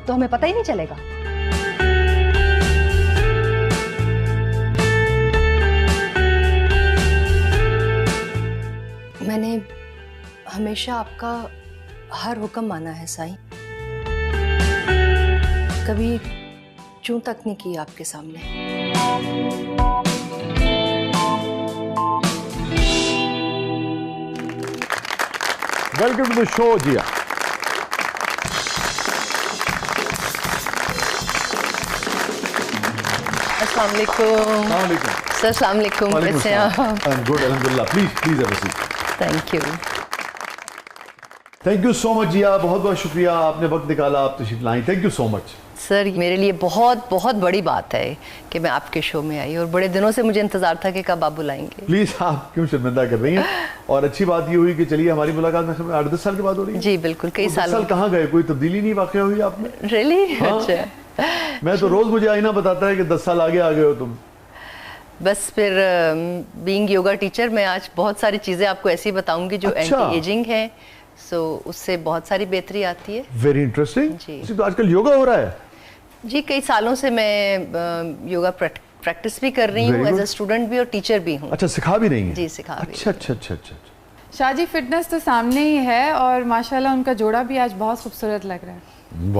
तो हमें पता ही नहीं चलेगा। मैंने हमेशा आपका हर हुक्म माना है साईं, कभी चूं तक नहीं की आपके सामने। Welcome to the show Jiya. अस्सलाम वालेकुम सर। अस्सलाम वालेकुम, कैसे हैं आप? आई एम गुड अल्हम्दुलिल्लाह। Please have a seat. Thank you. Thank you so much Jiya, बहुत बहुत शुक्रिया, आपने वक्त निकाला, आप तशरीफ लाई, thank you so much. Sir मेरे लिए बहुत बहुत बड़ी बात है कि मैं आपके शो में आई और बड़े दिनों से मुझे इंतजार था कि कब आप बुलाएंगे। प्लीज, आप क्यों शर्मिंदा कर रही हैं? और अच्छी बात ये हुई कि चलिए हमारी मुलाकात में 8-10 साल के बाद हो रही है। जी बिल्कुल, कई साल कहाँ गए, कोई तब्दीली नहीं वाकई हुई आप में? रियली? अच्छा। मैं तो रोज मुझे आईना बताता है कि 10 साल आगे आ गए हो तुम। बस फिर बीइंग योगा टीचर मैं आज बहुत सारी चीजें आपको ऐसी बताऊंगी जो एंटी एजिंग है, सो उससे बहुत सारी बेहतरी आती है। वेरी इंटरेस्टिंग जी। तो आजकल योगा हो रहा है जी, कई सालों से मैं योगा प्रैक्टिस भी कर रही हूँ, एज अ स्टूडेंट भी और टीचर भी हूँ। अच्छा, सिखा भी रही हैं? जी, सिखा भी। अच्छा। शाजी, फिटनेस तो सामने ही है और माशाल्लाह उनका जोड़ा भी आज बहुत खूबसूरत लग रहा है,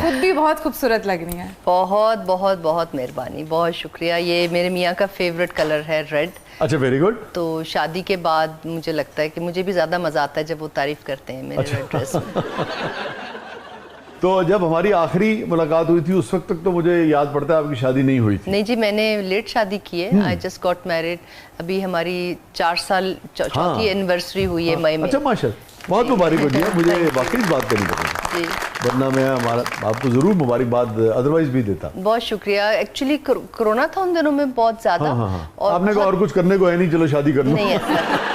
खुद भी बहुत खूबसूरत लग रही है। बहुत बहुत बहुत मेहरबानी, बहुत शुक्रिया। ये मेरे मियाँ का फेवरेट कलर है, रेड। अच्छा, वेरी गुड। तो शादी के बाद मुझे लगता है कि मुझे भी ज्यादा मजा आता है जब वो तारीफ करते हैं मेरे रेड ड्रेस में। तो जब हमारी आखिरी मुलाकात हुई थी उस वक्त तक तो मुझे याद पड़ता है आपकी शादी नहीं हुई थी। नहीं जी, मैंने लेट शादी की है। I just got married. अभी हमारी 4 साल चौथी एनिवर्सरी हुई है मई में। अच्छा, माशाल्लाह, बहुत मुबारक हो जी। मुझे वाकई बात करनी पड़ेगी, वरना मैं आपको जरूर मुबारकबाद अदरवाइज भी देता। बहुत शुक्रिया। एक्चुअली कोरोना था उन दिनों में बहुत ज्यादा। और आपने कहा और कुछ करने को है नहीं, चलो शादी कर लो। नहीं ऐसा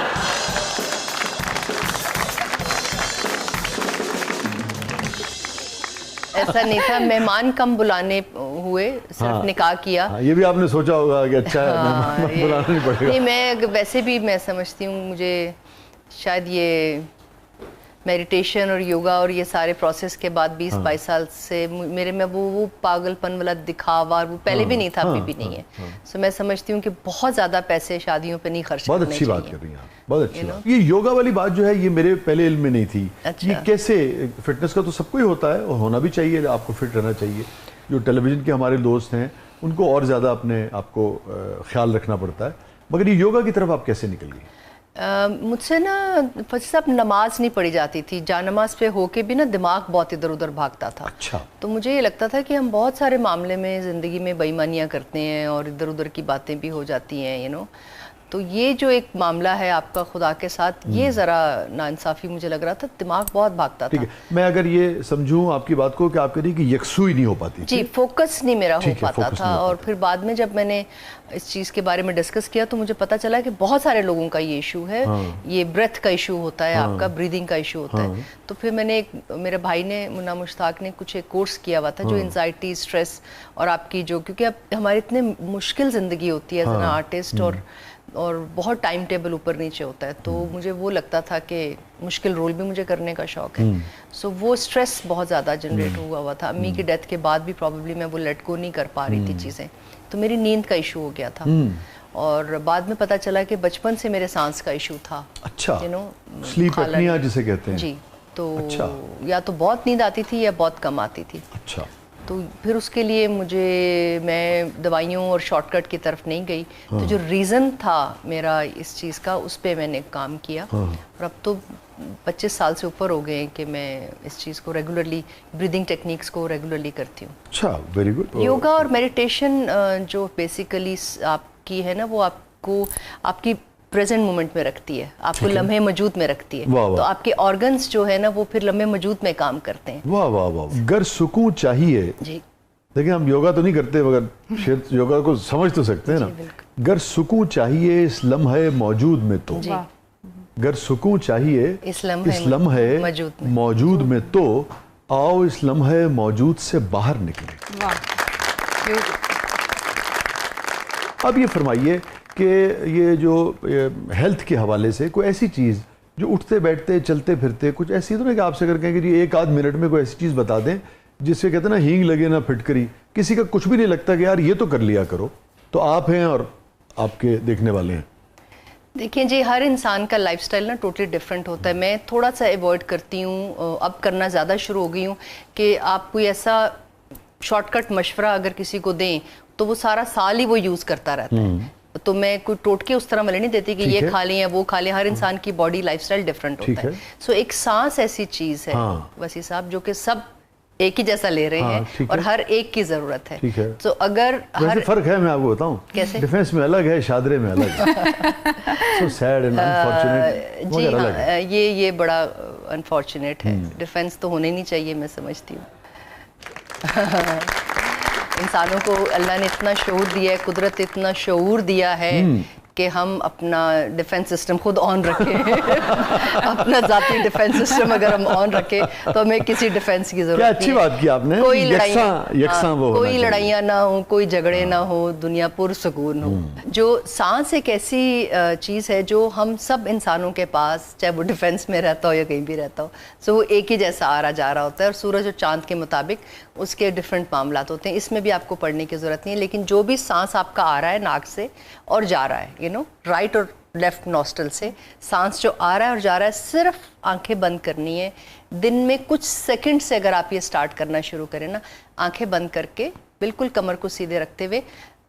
ऐसा नहीं था, मेहमान कम बुलाने हुए, सिर्फ निकाह किया। ये भी आपने सोचा होगा कि अच्छा है, मेहमान बुलाना नहीं पड़ेगा। नहीं, मैं वैसे भी मैं समझती हूँ मुझे शायद ये मेडिटेशन और योगा और ये सारे प्रोसेस के बाद 20-22 साल से मेरे में वो पागलपन वाला दिखावा वो पहले भी नहीं था, अभी भी नहीं है। सो मैं समझती हूँ कि बहुत ज़्यादा पैसे शादियों पे नहीं खर्च करने चाहिए। बहुत अच्छी बात कर रही हैं आप, बहुत अच्छी बात। ये योगा वाली बात जो है ये मेरे पहले इल्म में नहीं थी। अच्छा। ये कैसे, फिटनेस का तो सबको ही होता है और होना भी चाहिए, आपको फिट रहना चाहिए। जो टेलीविजन के हमारे दोस्त हैं उनको और ज़्यादा अपने आपको ख्याल रखना पड़ता है, मगर ये योगा की तरफ आप कैसे निकल गई? मुझसे ना सब नमाज नहीं पढ़ी जाती थी, जा नमाज पे होके भी ना दिमाग बहुत इधर उधर भागता था। अच्छा। तो मुझे ये लगता था कि हम बहुत सारे मामले में ज़िंदगी में बेईमानियाँ करते हैं और इधर उधर की बातें भी हो जाती हैं, यू नो। तो ये जो एक मामला है आपका खुदा के साथ, ये ज़रा नाइंसाफ़ी मुझे लग रहा था, दिमाग बहुत भागता था। ठीक है, मैं अगर ये समझूं आपकी बात को कि आप कह रही कि यकसुई नहीं हो पाती जी, फोकस नहीं मेरा हो पाता था। और पाता। फिर बाद में जब मैंने इस चीज़ के बारे में डिस्कस किया तो मुझे पता चला कि बहुत सारे लोगों का ये इशू है। ये ब्रेथ का इशू होता है, आपका ब्रीदिंग का इशू होता है। तो फिर मैंने मेरे भाई ने, मुन्ना मुश्ताक ने कुछ एक कोर्स किया हुआ था जो एंजाइटी, स्ट्रेस और आपकी जो, क्योंकि अब हमारी इतनी मुश्किल ज़िंदगी होती है एज एन आर्टिस्ट और बहुत टाइम टेबल ऊपर नीचे होता है, तो मुझे वो लगता था कि मुश्किल रोल भी मुझे करने का शौक है। सो वो स्ट्रेस बहुत ज़्यादा जनरेट हुआ था। अम्मी की डेथ के बाद भी प्रॉब्लली मैं वो लेट गो नहीं कर पा रही थी चीज़ें, तो मेरी नींद का इशू हो गया था। और बाद में पता चला कि बचपन से मेरे सांस का इशू था। अच्छा, यू नो, स्लीप एपनिया जिसे कहते हैं। जी, तो अच्छा। या तो बहुत नींद आती थी या बहुत कम आती थी। अच्छा। तो फिर उसके लिए मैं दवाइयों और शॉर्टकट की तरफ नहीं गई। तो जो रीज़न था मेरा इस चीज़ का, उस पर मैंने काम किया। और अब तो 25 साल से ऊपर हो गए हैं कि मैं इस चीज़ को रेगुलरली, ब्रीदिंग टेक्निक्स को रेगुलरली करती हूँ। अच्छा, वेरी गुड। योगा और मेडिटेशन जो बेसिकली आपकी है ना, वो आपको आपकी प्रेजेंट मोमेंट में रखती है, आपको लम्हे मौजूद में रखती है। तो आपके ऑर्गन्स जो है ना वो फिर लम्हे मौजूद में काम करते हैं। वाह वाह वाह। गर सुकून चाहिए जी। देखिए, हम योगा तो नहीं करते मगर शायद योगा को समझ तो सकते हैं ना। गर सुकून चाहिए इस लम्हे मौजूद में तो, गर सुकून चाहिए इस लम्हे मौजूद में तो, आओ इस लम्हे मौजूद से बाहर निकले। अब ये फरमाइए कि ये जो हेल्थ के हवाले से कोई ऐसी चीज़ जो उठते बैठते चलते फिरते कुछ ऐसी तो नहीं कि आपसे अगर कहें कि जी 1 आध मिनट में कोई ऐसी चीज़ बता दें जिससे कहते हैं ना हींग लगे ना फिटकरी, किसी का कुछ भी नहीं लगता कि यार ये तो कर लिया करो। तो आप हैं और आपके देखने वाले हैं। देखिए जी, हर इंसान का लाइफस्टाइल ना टोटली डिफरेंट होता है। मैं थोड़ा सा अवॉइड करती हूँ, अब करना ज़्यादा शुरू हो गई हूँ कि आप कोई ऐसा शॉर्टकट मशवरा अगर किसी को दें तो वो सारा साल ही वो यूज़ करता रहता है। तो मैं कोई टोटके उस तरह वाले नहीं देती कि ये खा लें या वो खा लें। हर इंसान की बॉडी लाइफस्टाइल डिफरेंट होता है। सो एक सांस ऐसी चीज़ है वसी साहब जो कि सब एक ही जैसा ले रहे हैं और हर एक की जरूरत है। तो अगर हर फर्क है, मैं आपको बताऊं, कैसे डिफेंस में अलग है, शादरे में अलग है। so sad and unfortunate। जी हाँ, ये बड़ा अनफॉर्चुनेट है। डिफेंस तो होने नहीं चाहिए, मैं समझती हूँ। इंसानों को अल्लाह ने इतना शऊर दिया है, कुदरत इतना शऊर दिया है कि हम अपना डिफेंस सिस्टम खुद ऑन रखें। अपना जाती डिफेंस सिस्टम अगर हम ऑन रखें तो हमें किसी डिफेंस की जरूरत नहीं। अच्छी बात की आपने। कोई लड़ाइयाँ ना हो, कोई झगड़े ना हो, दुनिया पुरसुकून हो। जो सांस एक ऐसी चीज़ है जो हम सब इंसानों के पास, चाहे वो डिफेंस में रहता हो या कहीं भी रहता हो, सो वो एक ही जैसा आ रहा जा रहा होता है। और सूरज और चांद के मुताबिक उसके डिफरेंट मामला होते हैं। इसमें भी आपको पढ़ने की ज़रूरत नहीं है। लेकिन जो भी सांस आपका आ रहा है नाक से और जा रहा है, राइट और लेफ्ट नॉस्ट्रल से सांस जो आ रहा है और जा रहा है, सिर्फ आंखें बंद करनी है। दिन में कुछ सेकंड से अगर आप ये स्टार्ट करना शुरू करें ना, आंखें बंद करके बिल्कुल कमर को सीधे रखते हुए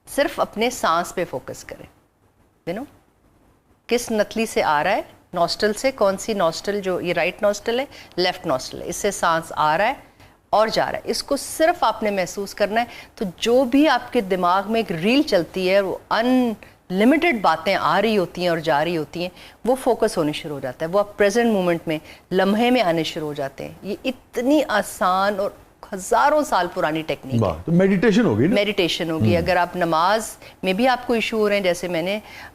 सिर्फ अपने सांस पे फोकस करें। किस नथली से आ रहा है, नॉस्ट्रल से, कौन सी नॉस्ट्रल, जो ये राइट नॉस्ट्रल है, लेफ्ट नॉस्ट्रल है, इससे सांस आ रहा है और जा रहा है। इसको सिर्फ आपने महसूस करना है। तो जो भी आपके दिमाग में एक रील चलती है, वो अनलिमिटेड बातें आ रही होती हैं और जा रही होती हैं, वो फोकस होने शुरू हो जाता है। वो आप प्रेजेंट मोमेंट में, लम्हे में आने शुरू हो जाते हैं। ये इतनी आसान और हजारों साल पुरानी टेक्निक है। तो मेडिटेशन होगी ना? मेडिटेशन होगी। अगर आप नमाज में भी आपको इशू हो रहे हैं, जैसे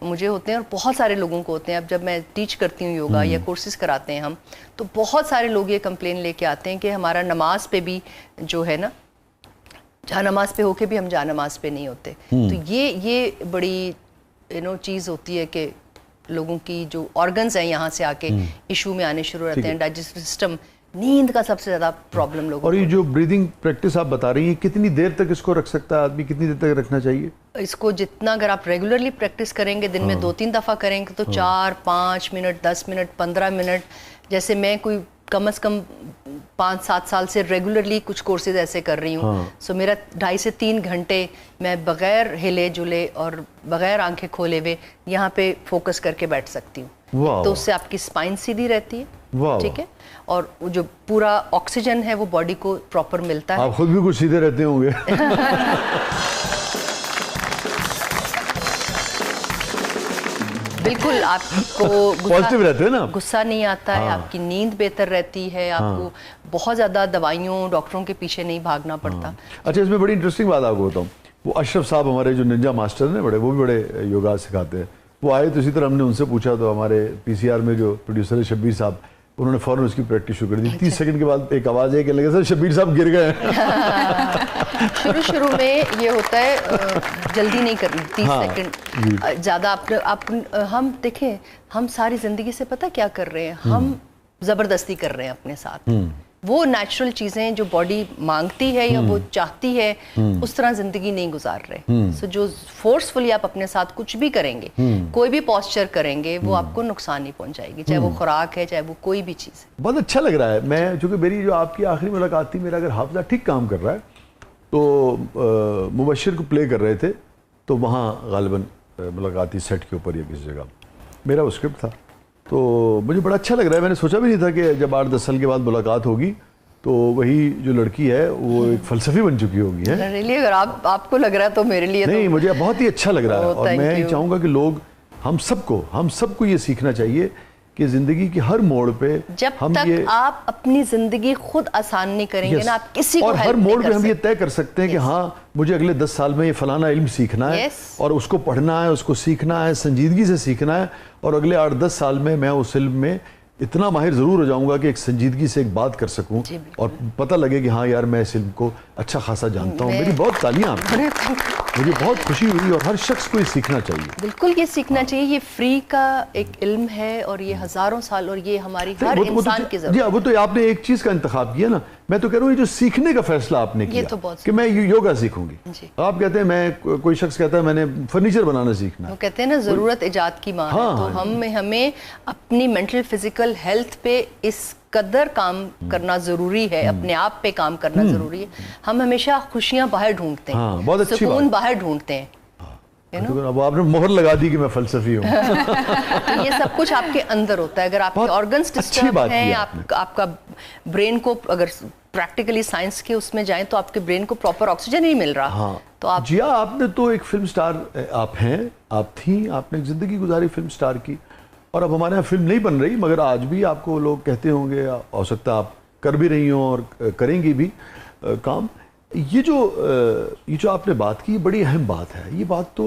मुझे होते हैं और बहुत सारे लोगों को होते हैं। अब जब मैं टीच करती हूँ योगा या कोर्सेज कराते हैं हम, तो बहुत सारे लोग ये कंप्लेन लेके आते हैं कि हमारा नमाज पे भी जो है ना, जहाँ नमाज पे होके भी हम जहाँ नमाज पे नहीं होते। तो ये बड़ी चीज़ होती है कि लोगों की जो ऑर्गन्स हैं यहाँ से आके इशू में आने शुरू रहते हैं। डाइजेस्टिव सिस्टम, नींद का सबसे ज़्यादा प्रॉब्लम लोगों को। और ये जो ब्रीदिंग प्रैक्टिस आप बता रही हैं, कितनी देर तक इसको रख सकता है आदमी, कितनी देर तक रखना चाहिए इसको? जितना अगर आप रेगुलरली प्रैक्टिस करेंगे, दिन में 2-3 दफ़ा करेंगे, तो 4-5 मिनट, 10 मिनट, 15 मिनट। जैसे मैं कोई कम से कम 5-7 साल से रेगुलरली कुछ कोर्सेज ऐसे कर रही हूँ। सो मेरा 2.5 से 3 घंटे मैं बगैर हिले जुले और बगैर आंखें खोले हुए यहाँ पे फोकस करके बैठ सकती हूँ। तो उससे आपकी स्पाइन सीधी रहती है, ठीक है, और जो पूरा ऑक्सीजन है वो बॉडी को प्रॉपर मिलता है। आप खुद भी कुछ सीधे रहते होंगे। बिल्कुल, आपको पॉजिटिव रहते हैं ना, गुस्सा नहीं आता है, आपकी नींद बेहतर रहती है, आपको बहुत ज़्यादा दवाइयों, डॉक्टरों के पीछे नहीं भागना पड़ता। अच्छा, इसमें बड़ी इंटरेस्टिंग बात आपको बताऊँ। वो अशरफ साहब हमारे जो निंजा मास्टर हैं बड़े, वो भी बड़े योगा सिखाते हैं। वो आए तो इसी तरह हमने उनसे पूछा, तो हमारे पीसीआर में जो प्रोड्यूसर है शब्बीर साहब, उन्होंने फौरन उसकी प्रैक्टिस शुरू कर दी। 30 सेकंड के बाद एक आवाज़ है कि लगे सर शब्बीर साहब गिर गए। शुरू में ये होता है, जल्दी नहीं करनी, 30 सेकंड ज़्यादा। हम देखें, हम सारी ज़िंदगी से पता क्या कर रहे हैं, हम ज़बरदस्ती कर रहे हैं अपने साथ। वो नेचुरल चीज़ें जो बॉडी मांगती है या वो चाहती है, उस तरह ज़िंदगी नहीं गुजार रहे। सो जो फोर्सफुली आप अपने साथ कुछ भी करेंगे, कोई भी पॉस्चर करेंगे, वो आपको नुकसान नहीं पहुंचाएगी, चाहे वो खुराक है, चाहे वो कोई भी चीज़ है। बहुत अच्छा लग रहा है। मैं, चूँकि मेरी जो आपकी आखिरी मुलाकात थी, मेरा अगर हाफिज़ा ठीक काम कर रहा है, तो मुबशिर को प्ले कर रहे थे, तो वहाँ गालिबन मुलाकाती सेट के ऊपर या किसी जगह मेरा वो स्क्रिप्ट था। तो मुझे बड़ा अच्छा लग रहा है। मैंने सोचा भी नहीं था कि जब 8-10 साल के बाद मुलाकात होगी तो वही जो लड़की है वो एक फलसफी बन चुकी होगी है। रियली, अगर आपको लग रहा है तो मेरे लिए नहीं, मुझे बहुत ही अच्छा लग रहा है। और मैं ये चाहूँगा कि लोग, हम सबको ये सीखना चाहिए कि जिंदगी की हर मोड़ पे जब तक आप अपनी जिंदगी खुद आसान नहीं करेंगे ना, आप किसी को और हर मोड़ पे हम ये तय कर सकते हैं कि हाँ, मुझे अगले 10 साल में ये फलाना इल्म सीखना है और उसको पढ़ना है, उसको सीखना है, संजीदगी से सीखना है, और अगले 8-10 साल में मैं उस इल्म में इतना माहिर ज़रूर हो जाऊंगा कि एक संजीदगी से एक बात कर सकूं और पता लगे कि हाँ यार, मैं इस इल्म को अच्छा खासा जानता हूँ। मेरी बहुत तालियां, मुझे बहुत खुशी हुई, और हर शख्स को ये सीखना चाहिए। बिल्कुल, ये सीखना चाहिए। ये फ्री का एक इल्म है और ये हज़ारों साल, और ये हमारी हर इंसान की ज़रूरत है। वो तो आपने एक चीज़ का इंतखाब किया ना मैं तो कह रहा हूँ ये जो सीखने का फैसला आपने किया तो कि मैं योगा सीखूंगी, आप कहते हैं मैं, कोई शख्स कहता है मैंने फर्नीचर बनाना सीखना, वो कहते हैं ना जरूरत इजाद की माँ है। तो हमें अपनी मेंटल फिजिकल हेल्थ पे इस कदर काम करना जरूरी है, अपने आप पे काम करना जरूरी है। हम हमेशा खुशियां बाहर ढूंढते हैं, बहुत अच्छी सुकून बाहर ढूंढते हैं। अब आपने मोहर लगा दी कि मैं फलसफी हूँ। तो ये सब कुछ आपके अंदर होता है। अगर आपके ऑर्गन्स डिस्टर्ब हैं, आपका ब्रेन को, अगर प्रैक्टिकली साइंस के उसमें जाएं तो आपके ब्रेन को प्रॉपर ऑक्सीजन नहीं मिल रहा। तो आप जिया, आपने तो एक फिल्म स्टार आप हैं, आप थी, आपने एक जिंदगी गुजारी फिल्म स्टार की, और अब हमारे यहाँ फिल्म नहीं बन रही, मगर आज भी आपको लोग कहते होंगे, हो सकता है आप कर भी रही हो और करेंगी भी काम। ये जो आपने बात की, बड़ी अहम बात है। ये बात तो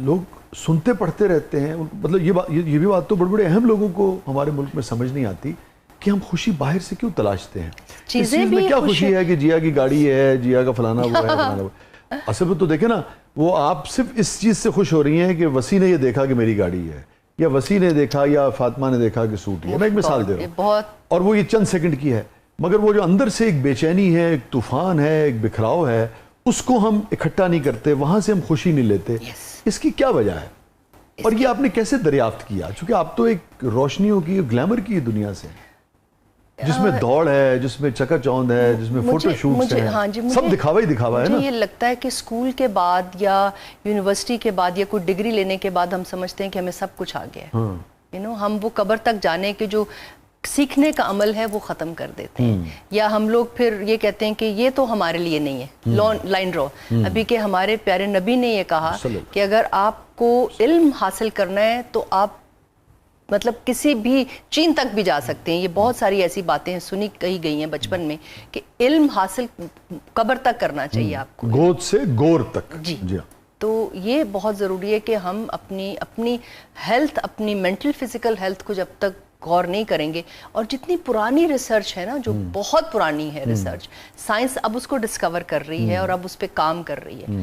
लोग सुनते पढ़ते रहते हैं, मतलब ये भी बात तो बड़े बड़े अहम लोगों को हमारे मुल्क में समझ नहीं आती कि हम खुशी बाहर से क्यों तलाशते हैं। इस चीज में क्या खुशी है कि जिया की गाड़ी है, जिया का फलाना हुआ है, फलाना हुआ। असल में तो देखे ना, वो आप सिर्फ इस चीज से खुश हो रही हैं कि वसी ने ये देखा कि मेरी गाड़ी है, या वसी ने देखा या फातिमा ने देखा कि सूट है। मैं एक मिसाल दे रहा हूँ, और वो ये चंद सेकंड की है, मगर वो जो अंदर से एक बेचैनी है, एक तूफान है, एक बिखराव है, उसको हम इकट्ठा नहीं करते, वहां से हम खुशी नहीं लेते। इसकी क्या वजह है, और ये आपने कैसे दरियाफ्त किया? क्योंकि आप तो एक रोशनियों की, ग्लैमर की दुनिया से, जिसमें दौड़ है, जिसमें चकाचौंध है, जिसमें फोटोशूट्स हैं, हाँ जी, सब दिखावा ही दिखावा है ना। मुझे ये लगता है कि स्कूल के बाद या यूनिवर्सिटी के बाद या कोई डिग्री लेने के बाद हम समझते हैं कि हमें सब कुछ आ गया है। हम वो कब्र तक जाने के जो सीखने का अमल है वो खत्म कर देते हैं, या हम लोग फिर ये कहते हैं कि ये तो हमारे लिए नहीं है, लाइन ड्रॉ। अभी के हमारे प्यारे नबी ने ये कहा कि अगर आपको इल्म हासिल करना है तो आप मतलब किसी भी चीन तक भी जा सकते हैं। ये बहुत सारी ऐसी बातें सुनी कही गई हैं बचपन में कि इल्म हासिल कब्र तक करना चाहिए आपको, गोद से गोर तक। जी। तो ये बहुत ज़रूरी है कि हम अपनी हेल्थ, अपनी मेंटल फिजिकल हेल्थ को जब तक गौर नहीं करेंगे, और जितनी पुरानी रिसर्च है ना, जो बहुत पुरानी है रिसर्च, साइंस अब उसको डिस्कवर कर रही है और अब उस पर काम कर रही है।